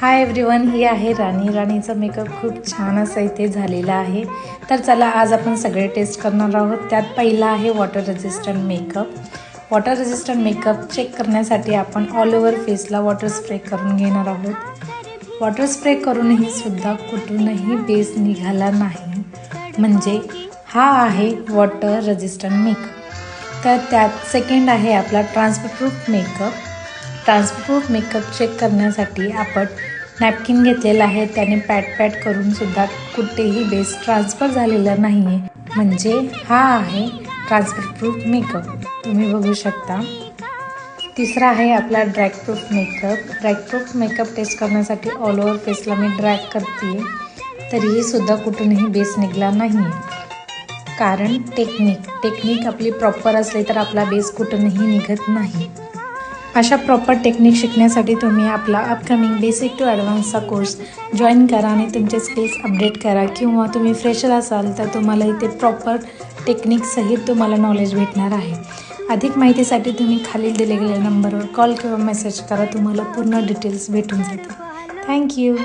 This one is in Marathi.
हाय एव्हरीवन, ही आहे राणीचा मेकअप खूप छान असा इथे झालेला आहे। तर चला आज आपण सगळे टेस्ट करणार आहोत। त्यात पहिला आहे water resistant makeup. Water resistant makeup check करण्यासाठी आपण ऑल ओव्हर फेसला वॉटर स्प्रे करून घेणार आहोत। वॉटर स्प्रे करूनही सुद्धा कुठूनही बेस निघाला नाही, म्हणजे हा आहे वॉटर रेजिस्टंट मेकअप। तर त्यात सेकंड आहे आपला ट्रान्सपरप्रूफ मेकअप। ट्रान्सपरप्रूफ मेकअप चेक करण्यासाठी आपण नॅपकिन घेतलेला आहे, त्याने पॅट करून सुद्धा कुठेही बेस ट्रान्सफर झालेला नाही आहे, म्हणजे हा आहे ट्रान्सपरप्रूफ मेकअप। तुम्ही बघू शकता। तिसरा आहे आपला ड्रॅगप्रूफ मेकअप। ड्रॅगप्रूफ मेकअप टेस्ट करण्यासाठी ऑल ओव्हर फेसला मी ड्रॅग करते, तरीही सुद्धा कुठूनही बेस निघाला नाही आहे। कारण टेक्निक आपली प्रॉपर असली तर आपला बेस कुठूनही निघत नाही। अशा प्रॉपर टेक्निक शिकण्यासाठी तुम्ही आपला अपकमिंग बेसिक टू ॲडव्हान्सचा कोर्स जॉईन करा आणि तुमचे स्किल्स अपडेट करा, किंवा तुम्ही फ्रेशर असाल तर तुम्हाला इथे प्रॉपर टेक्निकसहित तुम्हाला नॉलेज भेटणार आहे। अधिक माहितीसाठी तुम्ही खालील दिले गेलेल्या नंबरवर कॉल किंवा मेसेज करा, तुम्हाला पूर्ण डिटेल्स भेटून जातील। थँक्यू।